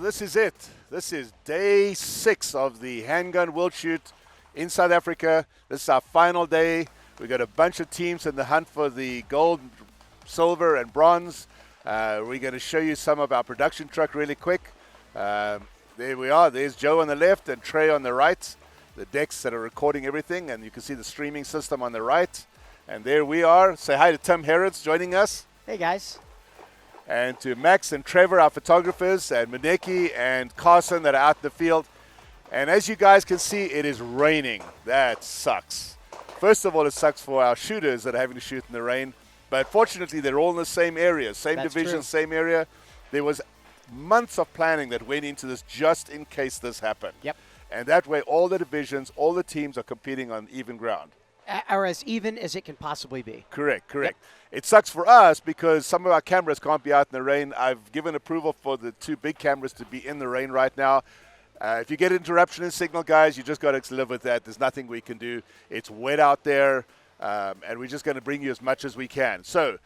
this is it. This is day 6 of the Handgun World Shoot in South Africa. This is our final day. We got a bunch of teams in the hunt for the gold, silver, and bronze. We're going to show you some of our production truck really quick. There we are. There's Joe on the left and Trey on the right. The decks that are recording everything, and you can see the streaming system on the right. And there we are. Say hi to Tim Herron joining us. Hey, guys. And to Max and Trevor, our photographers, and Maneki and Carson that are out in the field. And as you guys can see, it is raining. That sucks. First of all, it sucks for our shooters that are having to shoot in the rain. But fortunately, they're all in the same area, same That's division, true. same area. There was months of planning that went into this just in case this happened. Yep. And that way, all the divisions, all the teams are competing on even ground. Or as even as it can possibly be. Correct. Yep. It sucks for us because some of our cameras can't be out in the rain. I've given approval for the 2 big cameras to be in the rain right now. If you get interruption in signal, guys, you just got to live with that. There's nothing we can do. It's wet out there, and we're just going to bring you as much as we can. So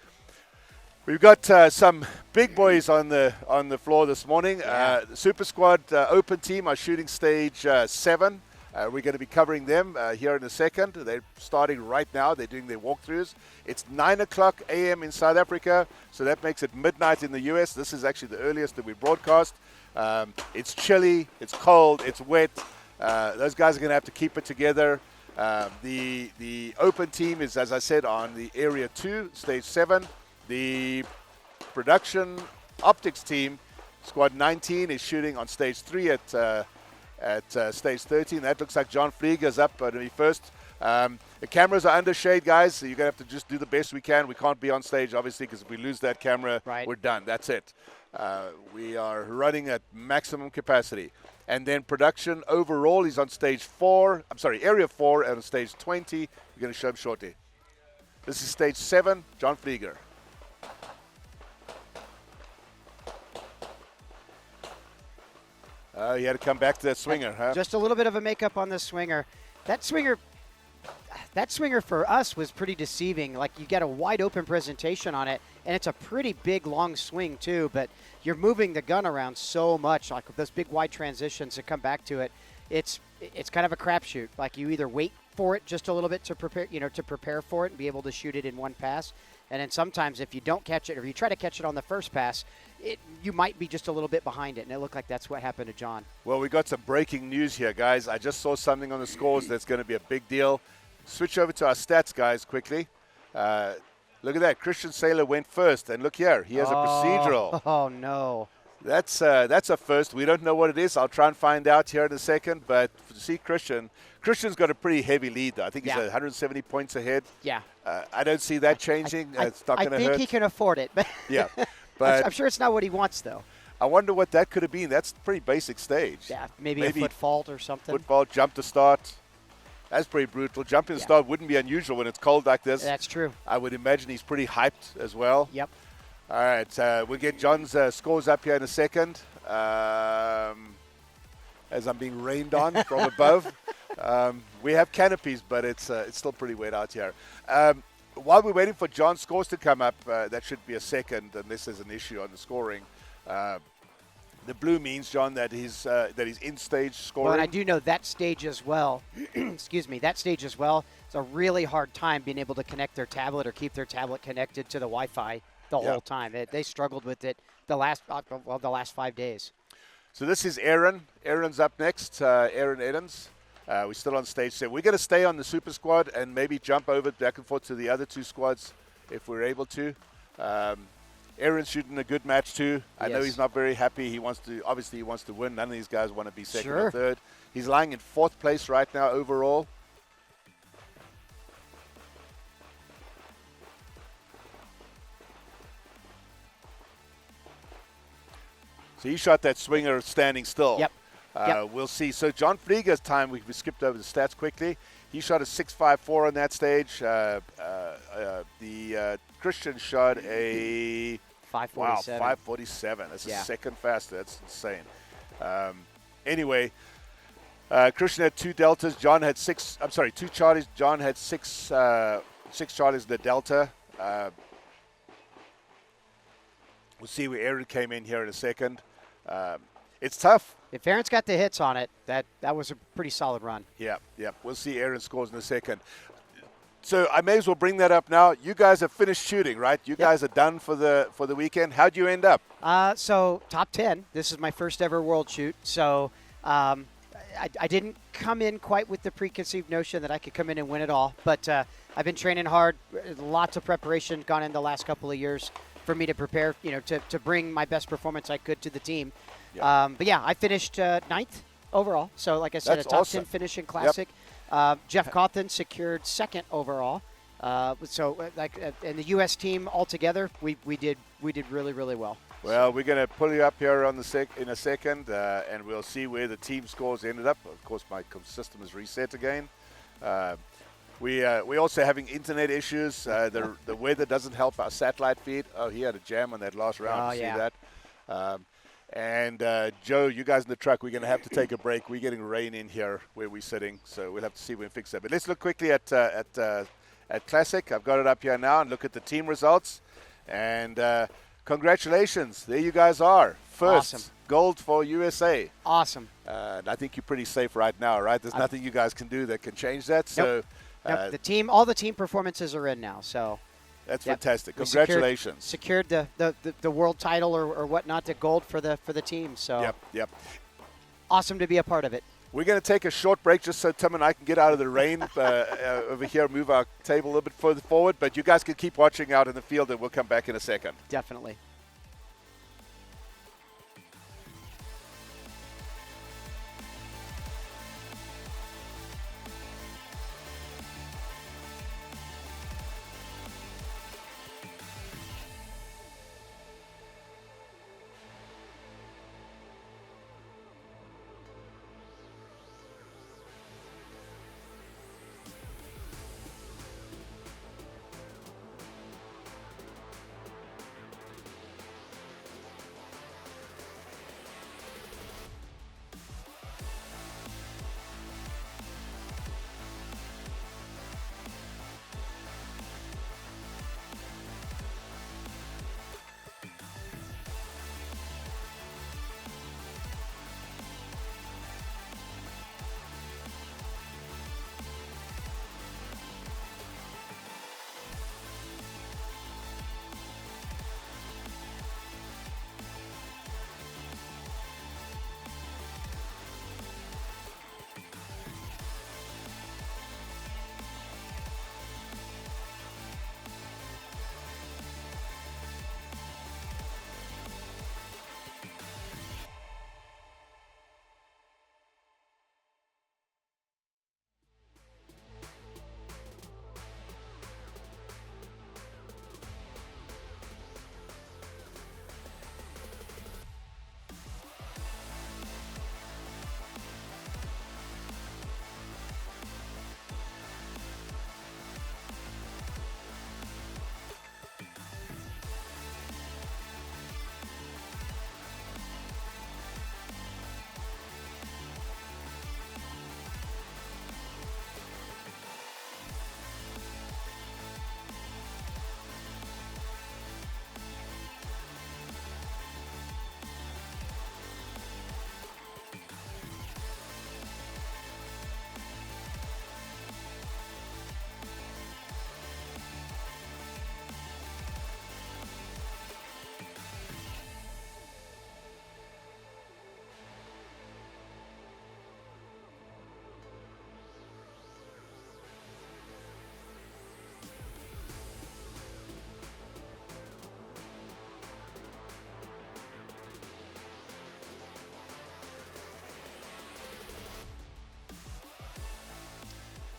we've got some big boys on the floor this morning. Yeah. The Super Squad Open team are shooting stage 7. We're going to be covering them here in a second. They're starting right now. They're doing their walkthroughs. It's 9 o'clock a.m. in South Africa, so that makes it midnight in the U.S. This is actually the earliest that we broadcast. It's chilly, it's cold, it's wet. Those guys are going to have to keep it together. The open team is, as I said, on the Area 2, Stage 7. The production optics team, Squad 19, is shooting on Stage 3 at Stage 13. That looks like John Flieger's up to me first. The cameras are under shade, guys, so you're going to have to just do the best we can. We can't be on stage, obviously, because if we lose that camera, we're done. That's it. We are running at maximum capacity. And then production overall is on Stage 4. I'm sorry, Area 4 and on Stage 20. We're going to show him shortly. This is Stage 7, John Flieger. You had to come back to that swinger, huh? Just a little bit of a makeup on the swinger. That swinger for us was pretty deceiving. Like, you get a wide open presentation on it, and it's a pretty big, long swing, too. But you're moving the gun around so much, like those big, wide transitions to come back to it. It's kind of a crapshoot. Like, you either wait for it just a little bit to prepare for it and be able to shoot it in one pass. And then sometimes if you don't catch it, or you try to catch it on the first pass, you might be just a little bit behind it, and it looked like that's what happened to John. Well, we got some breaking news here, guys. I just saw something on the scores that's going to be a big deal. Switch over to our stats, guys, quickly. Look at that. Christian Saylor went first, and look here. He has a procedural. Oh, no. That's a first. We don't know what it is. I'll try and find out here in a second. But to see Christian's got a pretty heavy lead, though. I think he's 170 points ahead. Yeah. I don't see that changing. It's not going to hurt. I think he can afford it. Yeah. But I'm sure it's not what he wants, though. I wonder what that could have been. That's a pretty basic stage. Yeah, maybe a foot fault or something. Foot fault, jump to start. That's pretty brutal. Jumping to start wouldn't be unusual when it's cold like this. That's true. I would imagine he's pretty hyped as well. Yep. All right, we'll get John's scores up here in a second. As I'm being rained on from above. We have canopies, but it's still pretty wet out here. While we're waiting for John's scores to come up, that should be a second, unless there's an issue on the scoring. The blue means, John, that he's in stage scoring. Well, and I do know that stage as well. Excuse me, that stage as well. It's a really hard time being able to connect their tablet or keep their tablet connected to the Wi-Fi the whole time. They struggled with it the last 5 days. So this is Aaron. Aaron's up next. Aaron Edens. We're still on stage 7. We're going to stay on the Super Squad and maybe jump over back and forth to the other 2 squads if we're able to. Aaron's shooting a good match too. I know he's not very happy. He wants to win. None of these guys want to be second or third. He's lying in 4th place right now overall. So he shot that swinger standing still. Yep. We'll see. So John Flieger's time, we skipped over the stats quickly. He shot a 6.54 on that stage. The Christian shot a 5:47. Wow, 5:47. That's a second faster. That's insane. Anyway, Christian had 2 deltas. John had 6. I'm sorry, 2 Charlies. John had 6 Charlies in the delta. We'll see where Aaron came in here in a second. It's tough. If Aaron's got the hits on it, that was a pretty solid run. Yeah. We'll see Aaron scores in a second. So I may as well bring that up now. You guys have finished shooting, right? You guys are done for the weekend. How'd you end up? So top 10. This is my first ever world shoot. So I didn't come in quite with the preconceived notion that I could come in and win it all. But I've been training hard. Lots of preparation gone in the last couple of years for me to prepare, to bring my best performance I could to the team. Yep. But yeah, I finished ninth overall. So like I said, That's a top awesome. 10 finish in Classic. Yep. Jeff Cawthon secured second overall. And the U.S. team altogether, we did really, really well. Well, we're going to pull you up here on in a second, and we'll see where the team scores ended up. Of course, my system is reset again. We're also having internet issues. The weather doesn't help our satellite feed. Oh, he had a jam on that last round. See that? And Joe, you guys in the truck, we're going to have to take a break. We're getting rain in here where we're sitting, so we'll have to see if we can fix that. But let's look quickly at Classic. I've got it up here now, and look at the team results. And congratulations, there you guys are. First, awesome. Gold for USA. Awesome. And I think you're pretty safe right now, right? There's nothing you guys can do that can change that. Nope. So all the team performances are in now. So that's fantastic. Congratulations. Secured the world title or whatnot, the gold for the team. So Yep. Awesome to be a part of it. We're going to take a short break just so Tim and I can get out of the rain over here, move our table a little bit further forward. But you guys can keep watching out in the field, and we'll come back in a second. Definitely.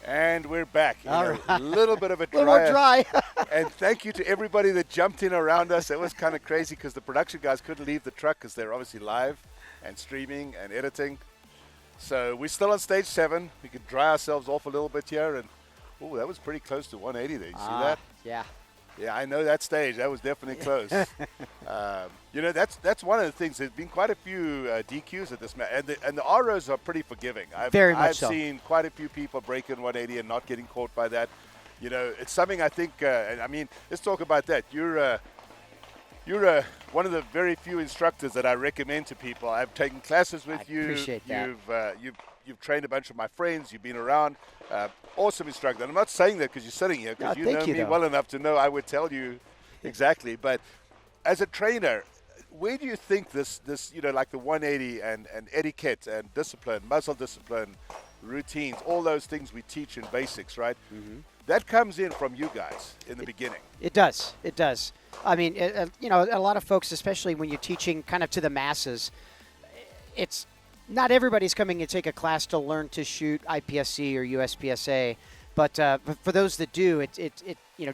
And we're back. A little bit of a little more dry. And thank you to everybody that jumped in around us. It was kind of crazy because the production guys couldn't leave the truck because they're obviously live and streaming and editing. So we're still on stage 7. We could dry ourselves off a little bit here. And oh, that was pretty close to 180 there. You see that? Yeah. Yeah, I know that stage. That was definitely close. That's one of the things. There's been quite a few DQs at this match, and the ROs are pretty forgiving. I've seen quite a few people breaking 180 and not getting caught by that. It's something I think. Let's talk about that. You're You're one of the very few instructors that I recommend to people. I've taken classes with I you. appreciate that. You've trained a bunch of my friends. You've been around. Awesome instructor. And I'm not saying that because you're sitting here, because No, you thank know you, me though. well enough to know I would tell you exactly. But as a trainer, where do you think this like the 180 and etiquette and discipline, muzzle discipline, routines, all those things we teach in basics, right? Mm-hmm. That comes in from you guys in the beginning. It does. It does. I mean, a lot of folks, especially when you're teaching kind of to the masses, it's not everybody's coming to take a class to learn to shoot IPSC or USPSA, but for those that do,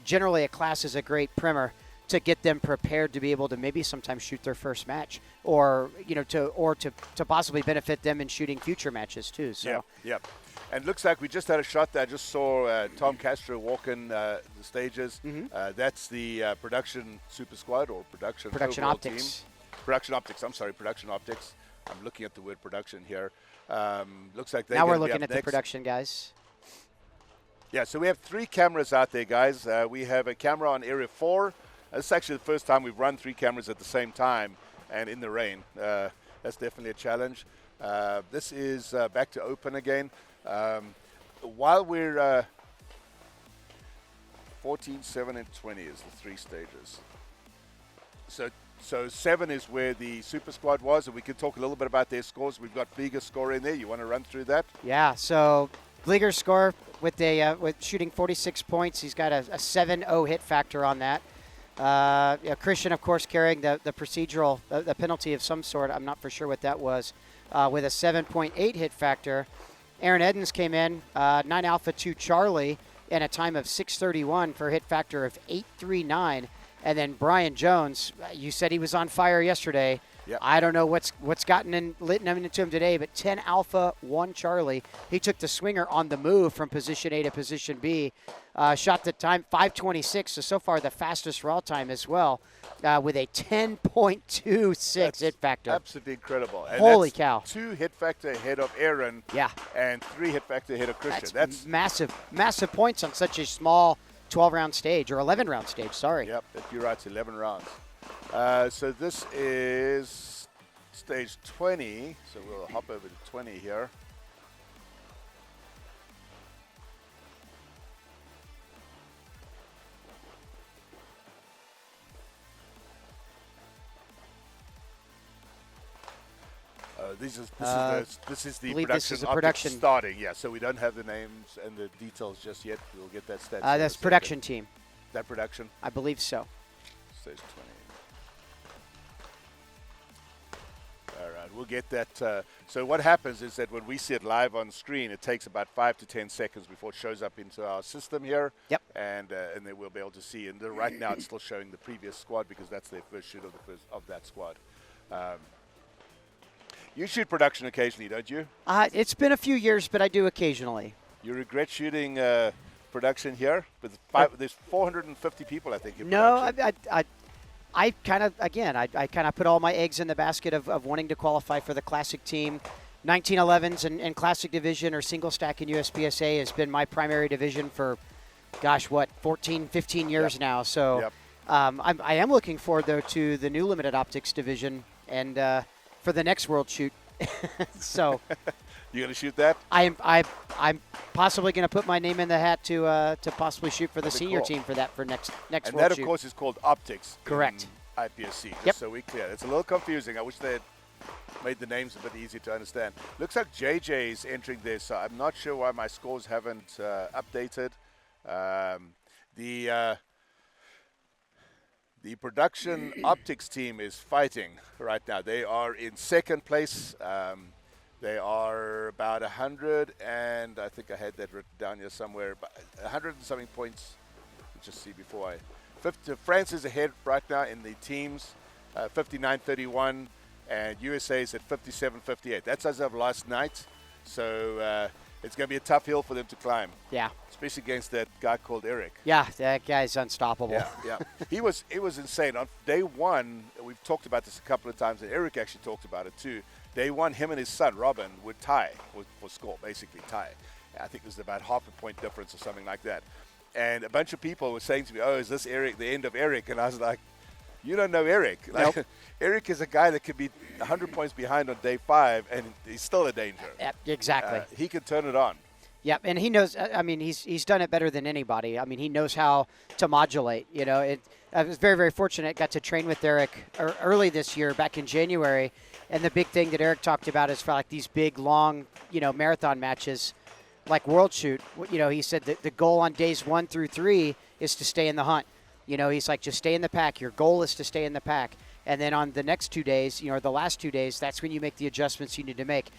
generally a class is a great primer to get them prepared to be able to maybe sometimes shoot their first match, or to possibly benefit them in shooting future matches too. So. Yep. And it looks like we just had a shot there. I just saw Tom Castro walking the stages. Mm-hmm. That's the production super squad or production optics team. Production optics. I'm sorry, production optics. I'm looking at the word production here. Looks like now we're looking at the production guys. Yeah, so we have 3 cameras out there, guys. We have a camera on area 4. This is actually the first time we've run 3 cameras at the same time and in the rain. That's definitely a challenge. This is back to open again. While we're 14, 7, and 20 is the 3 stages. So 7 is where the Super Squad was, and we can talk a little bit about their scores. We've got Vliegers' score in there. You want to run through that? Yeah, so Vliegers' score with shooting 46 points. He's got a 7-0 hit factor on that. Christian, of course, carrying the procedural, the penalty of some sort. I'm not for sure what that was, with a 7.8 hit factor. Aaron Edens came in, 9 Alpha 2 Charlie, and a time of 6:31 for a hit factor of 8.39. And then Brian Jones, you said he was on fire yesterday. Yep. I don't know what's lit into him today, but 10 Alpha 1 Charlie. He took the swinger on the move from position A to position B. Shot the time 5:26, so far the fastest raw time as well, with a 10.26 hit factor. Absolutely incredible. And holy cow. 2 hit factor ahead of Aaron. Yeah. And 3 hit factor ahead of Christian. That's massive points on such a small 12-round stage, or 11-round stage, sorry. Yep, you're right, it's 11 rounds. So this is stage 20, so we'll hop over to 20 here. This is the production starting. Yeah, so we don't have the names and the details just yet. We'll get that stat. That's production team. That production? I believe so. Stage 20. All right, we'll get that. So what happens is that when we see it live on screen, it takes about 5 to 10 seconds before it shows up into our system here. Yep. And then we'll be able to see. And right now, it's still showing the previous squad because that's their first shoot of that squad. You shoot production occasionally, don't you? It's been a few years, but I do occasionally. You regret shooting production here? There's 450 people, I think. No, I kind of put all my eggs in the basket of wanting to qualify for the classic team. 1911s and classic division or single stack in USPSA has been my primary division for, 14, 15 years now. So I am looking forward, though, to the new limited optics division and for the next world shoot. So you gonna shoot that? I'm possibly gonna put my name in the hat to possibly shoot for the senior team for next world shoot. And that, of course, is called optics. Correct. IPSC. Just so we clear. It's a little confusing. I wish they had made the names a bit easier to understand. Looks like JJ is entering this, so I'm not sure why my scores haven't updated. The production optics team is fighting right now. They are in second place. They are about 100, and I think I had that written down here somewhere. But 100 and something points. Let's just see before France is ahead right now in the teams, 59-31, and USA is at 57-58. That's as of last night. So it's going to be a tough hill for them to climb. Yeah. Especially against that guy called Eric. Yeah, that guy's unstoppable. Yeah. It was insane. On day one, we've talked about this a couple of times, and Eric actually talked about it too. Day one, him and his son, Robin, would tie for score, basically tie. I think it was about half a point difference or something like that. And a bunch of people were saying to me, oh, is this Eric, the end of Eric? And I was like, You don't know Eric. Like, Nope. Eric is a guy that could be 100 points behind on day 5, and he's still a danger. Exactly. He can turn it on. Yep, and he knows. I mean, he's done it better than anybody. I mean, he knows how to modulate. You know, I was very, very fortunate. Got to train with Eric early this year, back in January, and the big thing that Eric talked about is for like these big, long, marathon matches, like World Shoot. He said that the goal on days 1 through 3 is to stay in the hunt. He's like, just stay in the pack. Your goal is to stay in the pack, and then on the next 2 days, or the last 2 days, that's when you make the adjustments you need to make.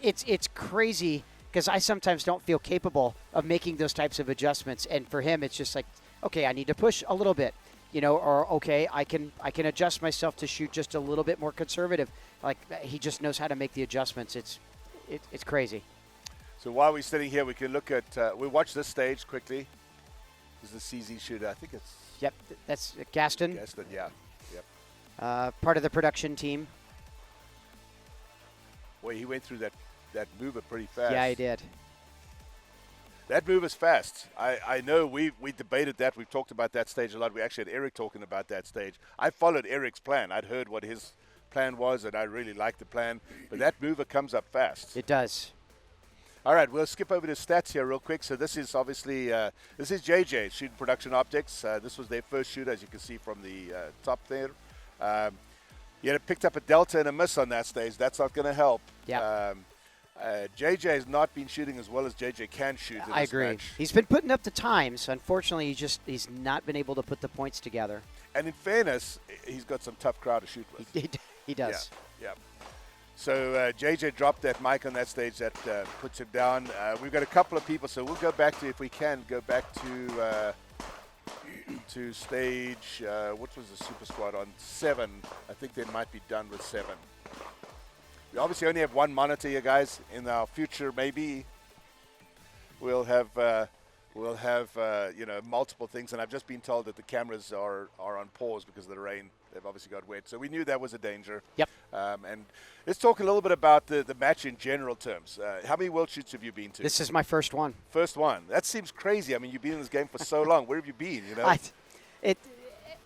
It's crazy. Because I sometimes don't feel capable of making those types of adjustments, and for him, it's just like, okay, I need to push a little bit, or okay, I can adjust myself to shoot just a little bit more conservative. Like, he just knows how to make the adjustments. It's crazy. So while we're sitting here, we can look at we watch this stage quickly. This is the CZ shooter. I think it's. Yep, that's Gaston. Gaston, yeah. Yep. Part of the production team. Well, he went through that mover pretty fast. Yeah, he did. That move is fast. I know we debated that. We've talked about that stage a lot. We actually had Eric talking about that stage. I followed Eric's plan. I'd heard what his plan was, and I really liked the plan. But that mover comes up fast. It does. All right, we'll skip over to stats here real quick. So this is obviously, this is JJ, Shooting Production Optics. This was their first shoot, as you can see from the top there. You had picked up a delta and a miss on that stage. That's not going to help. Yeah. JJ has not been shooting as well as JJ can shoot. I agree. Match. He's been putting up the times. Unfortunately, he's not been able to put the points together. And in fairness, he's got some tough crowd to shoot with. He does. Yeah. So JJ dropped that mic on that stage. That puts him down. We've got a couple of people, so we'll go back to, if we can, go back to stage, what was the Super Squad on? 7. I think they might be done with 7. We obviously only have one monitor here, guys. In our future, maybe we'll have multiple things. And I've just been told that the cameras are on pause because of the rain. They've obviously got wet, so we knew that was a danger. Yep. And let's talk a little bit about the match in general terms. How many World Shoots have you been to? This is my first one. First one. That seems crazy. I mean, you've been in this game for so long. Where have you been?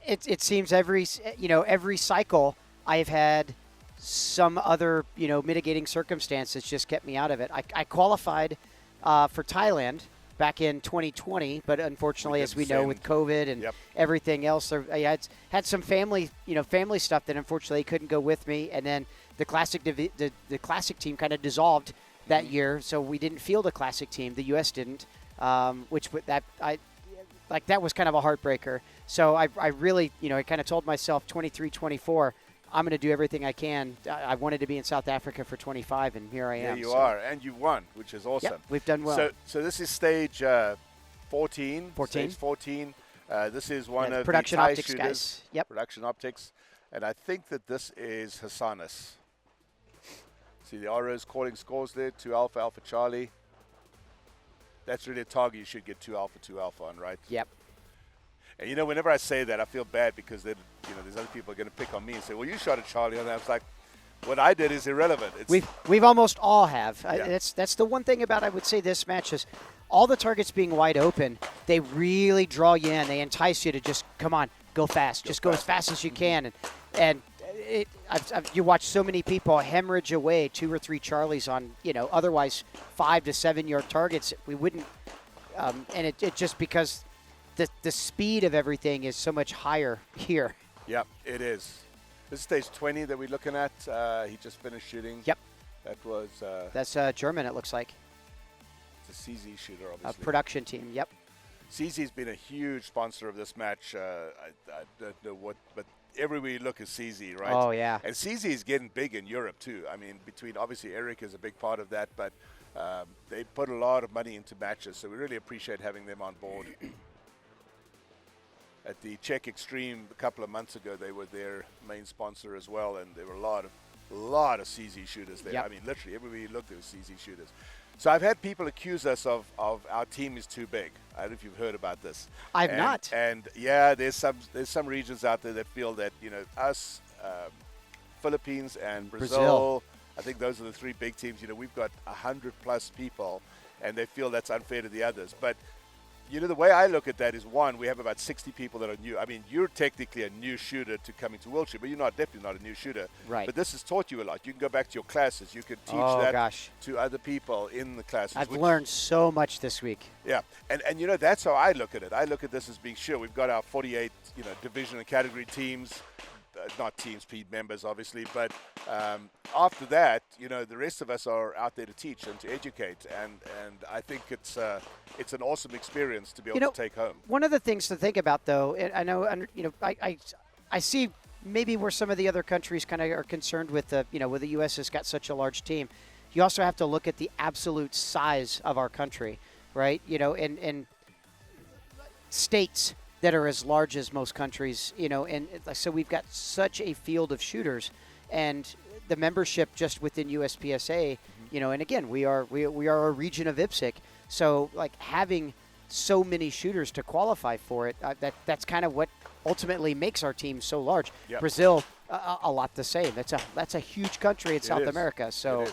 It seems every cycle I've had some other mitigating circumstances just kept me out of it. I qualified for Thailand back in 2020, but unfortunately, as we know, with COVID and everything else, I had some family stuff that unfortunately couldn't go with me, and then the classic team kind of dissolved that year, so we didn't field a classic team. The U.S. didn't, that was kind of a heartbreaker. So I really, I kind of told myself 23, 24. I'm going to do everything I can. I wanted to be in South Africa for 25, and here I am. There you are, and you won, which is awesome. Yep, we've done well. So this is stage 14. 14. Stage 14. This is one of production the Thai optics shooters. guys. Yep. Production optics, and I think that this is Hassanis. See the RO's calling scores there: 2 Alpha, Alpha Charlie. That's really a target you should get 2 Alpha on, right? Yep. And whenever I say that, I feel bad because there's other people are going to pick on me and say, "Well, you shot at Charlie on that." It's like, what I did is irrelevant. We've almost all have. Yeah. That's the one thing about, I would say, this match is all the targets being wide open. They really draw you in. They entice you to just come on, go fast, go as fast as you can. And you watch so many people hemorrhage away 2 or 3 Charlies on otherwise 5 to 7 yard targets. We wouldn't, and it just because the speed of everything is so much higher here. Yep, it is. This is stage 20 that we're looking at. He just finished shooting. Yep. That was... That's German, it looks like. It's a CZ shooter, obviously. A production team, yep. CZ's been a huge sponsor of this match. I don't know what, but everywhere you look is CZ, right? Oh, yeah. And CZ is getting big in Europe, too. I mean, obviously, Eric is a big part of that, but they put a lot of money into matches, so we really appreciate having them on board. At the Czech Extreme a couple of months ago, they were their main sponsor as well, and there were a lot of CZ shooters there. Yep. I mean, literally everywhere you look, there were CZ shooters. So I've had people accuse us of our team is too big. I don't know if you've heard about this. I've not. And yeah, there's some regions out there that feel that us, Philippines and Brazil. I think those are the 3 big teams. We've got 100+ people, and they feel that's unfair to the others. But the way I look at that is, one, we have about 60 people that are new. I mean, you're technically a new shooter to coming to World Shoot, but you're definitely not a new shooter. Right. But this has taught you a lot. You can go back to your classes. You can teach to other people in the classes. I've learned so much this week. Yeah, and that's how I look at it. I look at this as being, sure, we've got our 48 division and category teams. Not teams, paid members, obviously, but after that, the rest of us are out there to teach and to educate, and I think it's an awesome experience to be able to take home. One of the things to think about, though, and I know, I see maybe where some of the other countries kind of are concerned with the U.S. has got such a large team. You also have to look at the absolute size of our country, right? And states that are as large as most countries, and so we've got such a field of shooters, and the membership just within USPSA, and again, we are a region of IPSC, so like having so many shooters to qualify for it, that's kind of what ultimately makes our team so large. Yep. Brazil, a lot the same. That's a huge country in South America, so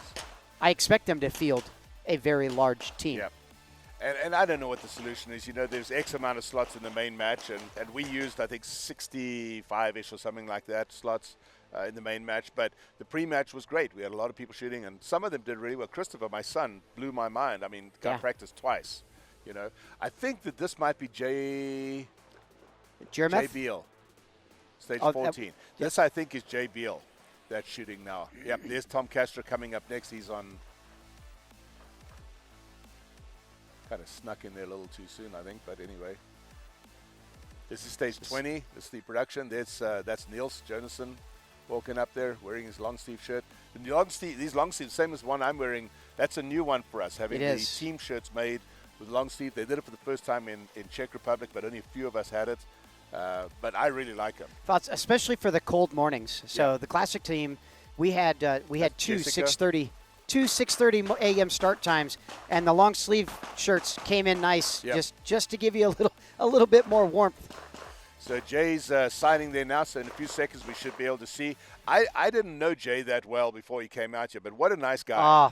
I expect them to field a very large team. Yep. And I don't know what the solution is. There's X amount of slots in the main match, and we used, I think, 65-ish or something like that slots in the main match. But the pre-match was great. We had a lot of people shooting, and some of them did really well. Christopher, my son, blew my mind. I mean, got practiced twice. I think that this might be Jay Beal, stage 14. This, I think, is Jay Beal that's shooting now. Yep, there's Tom Castro coming up next. He's on... Kind of snuck in there a little too soon, I think, but anyway. This is stage 20. This is the production. That's Niels Jonassen walking up there wearing his long sleeve shirt. These long sleeves, same as the one I'm wearing, that's a new one for us, having the team shirts made with long sleeve. They did it for the first time in Czech Republic, but only a few of us had it. But I really like them. Thoughts, especially for the cold mornings. So the classic team, we had two 6:30 a.m. start times, and the long sleeve shirts came in nice, just to give you a little bit more warmth. So Jay's signing there now, so in a few seconds we should be able to see. I didn't know Jay that well before he came out here, but what a nice guy.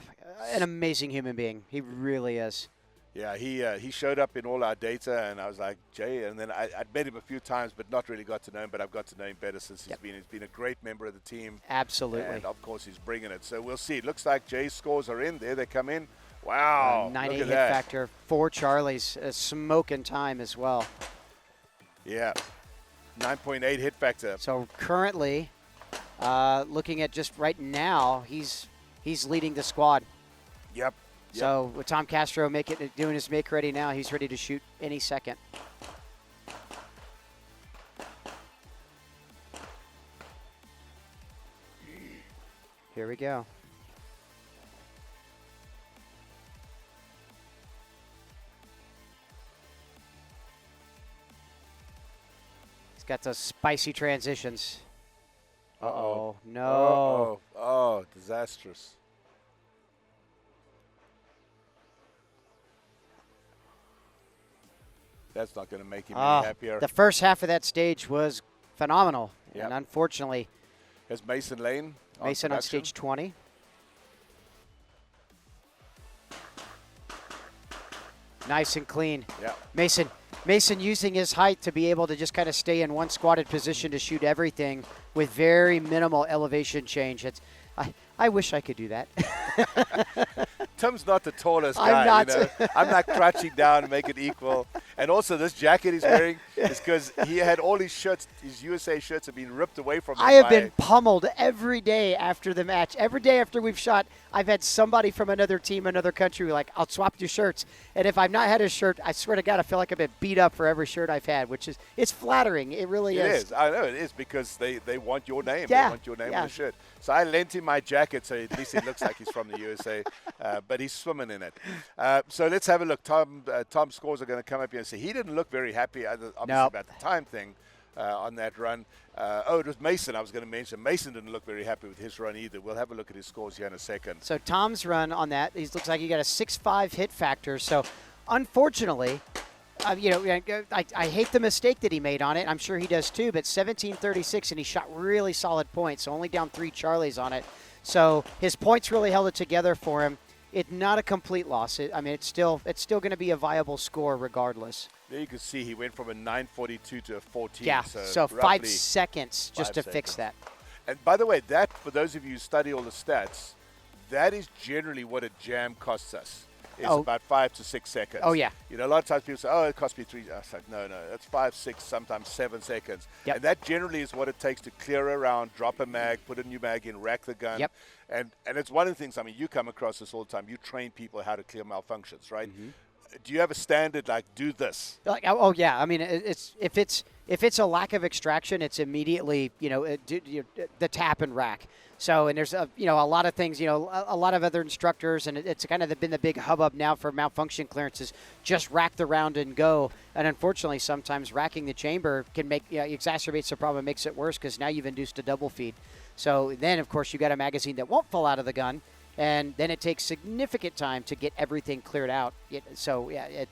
An amazing human being. He really is. Yeah, he showed up in all our data, and I was like, Jay, and then I'd met him a few times, but not really got to know him, but I've got to know him better since he's been a great member of the team. Absolutely. And, of course, he's bringing it. So we'll see. It looks like Jay's scores are in. There they come in. Wow. 98 hit factor, 4 Charlies, smoking time as well. Yeah, 9.8 hit factor. So currently, looking at just right now, he's leading the squad. Yep. So with Tom Castro doing his make ready now, he's ready to shoot any second. Here we go. He's got those spicy transitions. Uh-oh. No. Oh, disastrous. That's not going to make him any happier. The first half of that stage was phenomenal. Yep. And unfortunately, has Mason Lane on stage 20. Nice and clean. Yeah. Mason using his height to be able to just kind of stay in one squatted position to shoot everything with very minimal elevation change. I wish I could do that. Tim's not the tallest guy. I'm not. I'm not crouching down to make it equal. And also, this jacket he's wearing is because he had all his shirts, his USA shirts have been ripped away from him. I have been pummeled every day after the match. Every day after we've shot, I've had somebody from another team, another country, like, I'll swap your shirts. And if I've not had a shirt, I swear to God, I feel like I've been beat up for every shirt I've had, which is, it's flattering. It really is. It is. I know it is because they want your name. Yeah. They want your name on the shirt. So I lent him my jacket so at least it looks like he's from the USA, but he's swimming in it. So let's have a look. Tom's scores are going to come up here and say he didn't look very happy, obviously, about the time thing on that run. It was Mason I was going to mention. Mason didn't look very happy with his run either. We'll have a look at his scores here in a second. So Tom's run on that, he looks like he got a 6.5 hit factor. So unfortunately, I hate the mistake that he made on it. I'm sure he does too, but 17.36, and he shot really solid points, so only down 3 Charlies on it. So his points really held it together for him. it's not a complete loss. I mean, it's still going to be a viable score regardless. There you can see he went from a 9:42 to a 14. Yeah, so 5 seconds just to 5 fix seconds. that. And by the way, that, for those of you who study all the stats, that is generally what a jam costs us. It's about 5 to 6 seconds. Oh, yeah. You know, a lot of times people say, oh, it cost me 3. I was like, no, that's 5, 6, sometimes 7 seconds. Yep. And that generally is what it takes to clear a round, drop a mag, put a new mag in, rack the gun. Yep. And it's one of the things, I mean, you come across this all the time. You train people how to clear malfunctions, right? Mm-hmm. Do you have a standard like do this? Like, oh yeah, I mean, it's if it's a lack of extraction, it's immediately the tap and rack. So, and there's a lot of things, a lot of other instructors, and it's kind of been the big hubbub now for malfunction clearances. Just rack the round and go. And unfortunately, sometimes racking the chamber can exacerbates the problem, makes it worse because now you've induced a double feed. So then, of course, you got a magazine that won't fall out of the gun. And then it takes significant time to get everything cleared out. The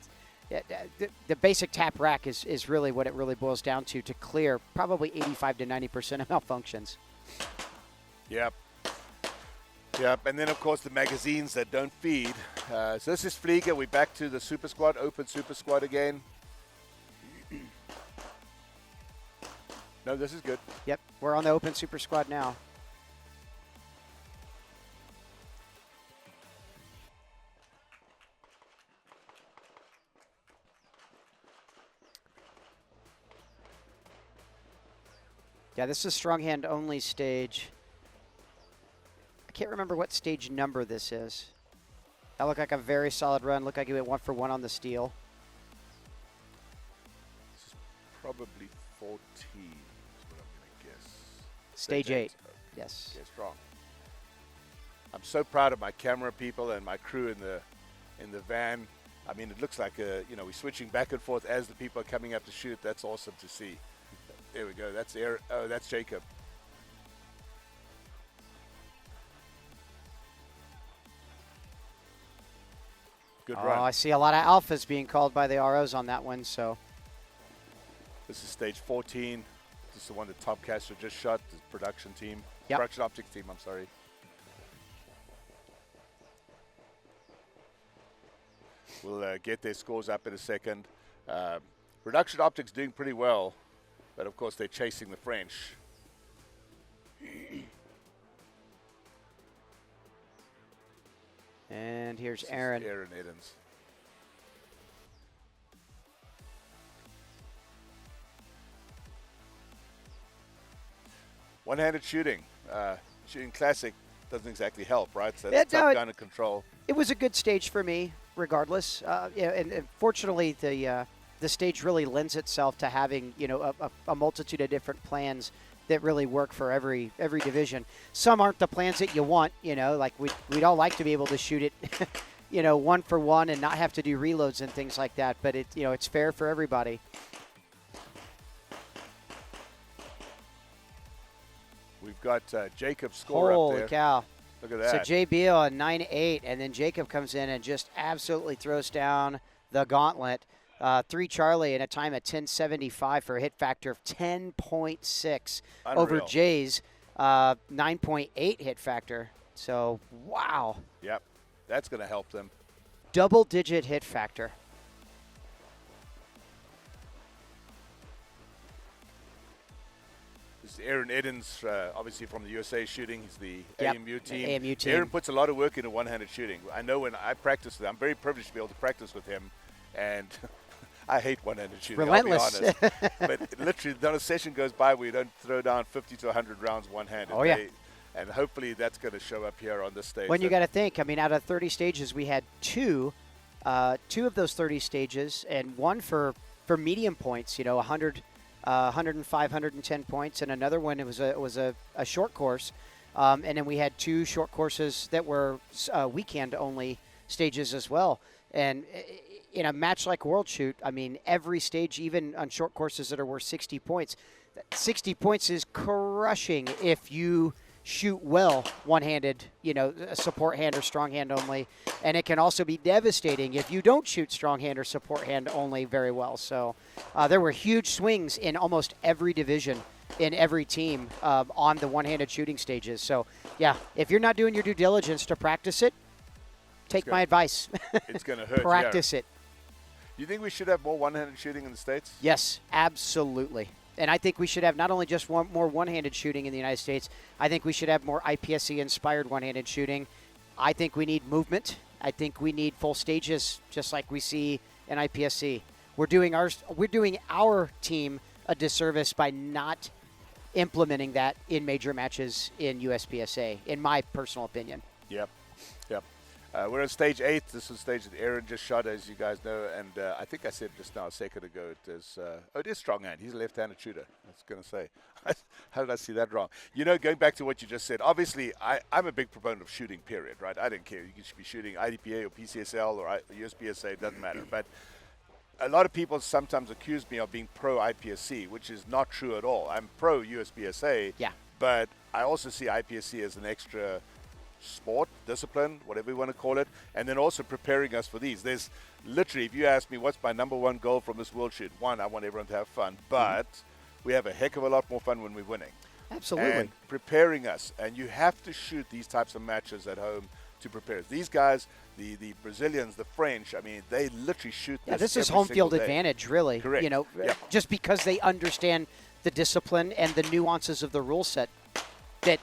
basic tap rack is really what it really boils down to clear probably 85 to 90% of malfunctions. Yep. And then, of course, the magazines that don't feed. So this is Flieger. We're back to the Super Squad, open Super Squad again. No, this is good. Yep, we're on the open Super Squad now. Yeah, this is strong hand only stage. I can't remember what stage number this is. That looked like a very solid run. Looked like he went 1 for 1 on the steel. This is probably 14 is what I'm going to guess. Stage 8. Yes. Yeah, strong. I'm so proud of my camera people and my crew in the van. I mean, it looks like we're switching back and forth as the people are coming up to shoot. That's awesome to see. There we go. That's Aaron. Oh, that's Jacob. Good run. I see a lot of alphas being called by the ROs on that one. So this is stage 14. This is the one that Topcaster just shot. The production team. Yep. Production optics team. I'm sorry. We'll get their scores up in a second. Production optics doing pretty well. But, of course, they're chasing the French. And here's Aaron. Aaron Edens. One-handed shooting. Shooting classic doesn't exactly help, right? So that's tough gun to control. It was a good stage for me, regardless. And fortunately, the stage really lends itself to having, a multitude of different plans that really work for every division. Some aren't the plans that you want, like we'd all like to be able to shoot it, 1 for 1 and not have to do reloads and things like that. But it's fair for everybody. We've got Jacob's score Holy up there. Cow. Look at that. So JBL on 9-8, and then Jacob comes in and just absolutely throws down the gauntlet. 3 Charlie and a time at 10.75 for a hit factor of 10.6 over Jay's 9.8 hit factor. So, wow. Yep, that's going to help them. Double-digit hit factor. This is Aaron Edens, obviously from the USA shooting. He's the AMU team. AMU team. Aaron puts a lot of work into one-handed shooting. I know when I practice with him, I'm very privileged to be able to practice with him, and I hate one-handed shooting. Relentless. I'll be honest. But literally, not a session goes by where you don't throw down 50 to 100 rounds one-handed. Oh, yeah. And hopefully that's going to show up here on this stage. When you got to think, I mean, out of 30 stages, we had two of those 30 stages, and one for medium points, 100, 105, 110 points, and another one, it was a short course. And then we had 2 short courses that were weekend-only stages as well. And in a match like World Shoot, I mean, every stage, even on short courses that are worth 60 points, 60 points is crushing if you shoot well one-handed, a support hand or strong hand only. And it can also be devastating if you don't shoot strong hand or support hand only very well. So there were huge swings in almost every division in every team on the one-handed shooting stages. So, yeah, if you're not doing your due diligence to practice it, take my advice. It's going to hurt. Practice it. You think we should have more one-handed shooting in the States? Yes, absolutely. And I think we should have not only just more one-handed shooting in the United States, I think we should have more IPSC-inspired one-handed shooting. I think we need movement. I think we need full stages, just like we see in IPSC. We're doing our team a disservice by not implementing that in major matches in USPSA, in my personal opinion. Yep. We're on stage 8. This is stage that Aaron just shot, as you guys know, and I think I said just now a second ago it is strong hand. He's a left-handed shooter. I was going to say, how did I see that wrong? Going back to what you just said, obviously I'm a big proponent of shooting, period, right? I don't care. You should be shooting IDPA or PCSL or USPSA, it doesn't matter. But a lot of people sometimes accuse me of being pro-IPSC, which is not true at all. I'm pro-USPSA, but I also see IPSC as an extra sport, discipline, whatever you want to call it, and then also preparing us for these. There's literally, if you ask me what's my number one goal from this World Shoot, one, I want everyone to have fun, but we have a heck of a lot more fun when we're winning. Absolutely. And preparing us, and you have to shoot these types of matches at home to prepare us. These guys, the Brazilians, the French, I mean, they literally shoot this is home field advantage, really. Correct. Just because they understand the discipline and the nuances of the rule set that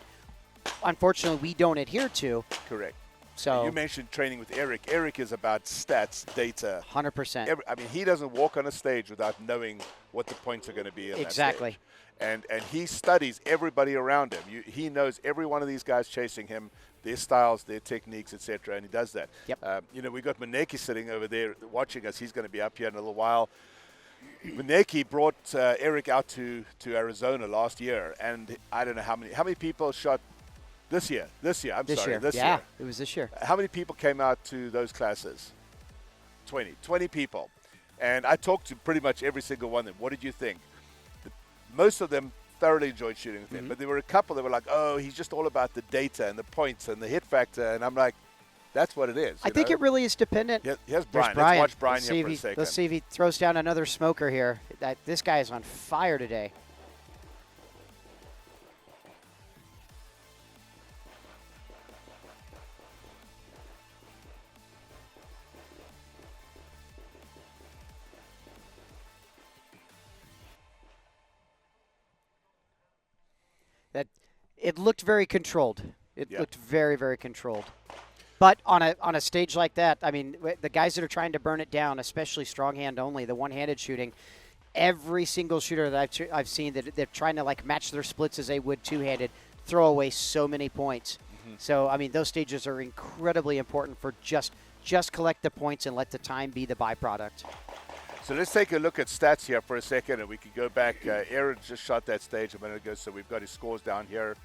unfortunately we don't adhere to. Correct. So you mentioned training with Eric. Eric is about stats, data. 100%. He doesn't walk on a stage without knowing what the points are going to be in exactly. that stage. And he studies everybody around him. He knows every one of these guys chasing him, their styles, their techniques, etc., and he does that. Yep. We got Maneki sitting over there watching us. He's going to be up here in a little while. Maneki brought Eric out to Arizona last year, and I don't know how many people shot this year. This year. This year. It was this year. How many people came out to those classes? 20 people. And I talked to pretty much every single one of them. What did you think? Most of them thoroughly enjoyed shooting with him, but there were a couple that were like, oh, he's just all about the data and the points and the hit factor. And I'm like, that's what it is. I think it really is dependent. Here's Brian. Brian. Let's watch Brian here for a second. Let's see if he throws down another smoker here. This guy is on fire today. It looked very controlled. It looked very, very controlled. But on a stage like that, I mean, the guys that are trying to burn it down, especially strong hand only, the one-handed shooting, every single shooter that I've seen that they're trying to like match their splits as they would two-handed, throw away so many points. So I mean, those stages are incredibly important for just collect the points and let the time be the byproduct. So let's take a look at stats here for a second, and we can go back. Aaron just shot that stage a minute ago, so we've got his scores down here.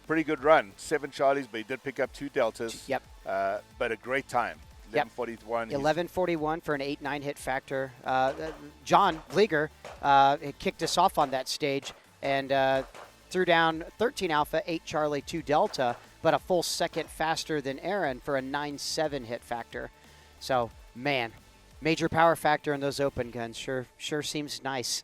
Pretty good run. 7 Charlies, but he did pick up 2 Deltas. Yep. But a great time. 11:41. 11:41 for an 8-9 hit factor. John Vlieger kicked us off on that stage and threw down 13 Alpha, 8 Charlie, 2 Delta, but a full second faster than Aaron for a 9-7 hit factor. So, man, major power factor in those open guns. Sure seems nice.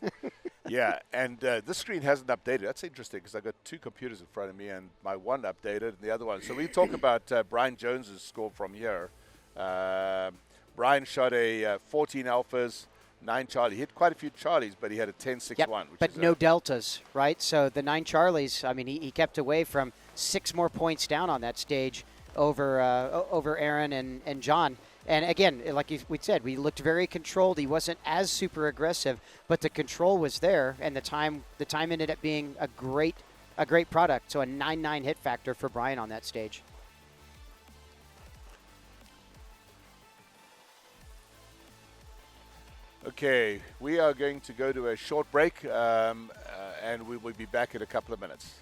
Yeah, and this screen hasn't updated. That's interesting because I've got 2 computers in front of me, and my one updated and the other one. So we talk about Brian Jones's score from here. Brian shot a 14 Alphas, 9 Charlie. He hit quite a few Charlies, but he had a 10-6-1. But no Deltas, right? So the 9 Charlies, I mean, he kept away from 6 more points down on that stage over Aaron and John. And again, like we said, we looked very controlled. He wasn't as super aggressive, but the control was there, and the time ended up being a great product. So a 9-9 hit factor for Brian on that stage. Okay, we are going to go to a short break, and we will be back in a couple of minutes.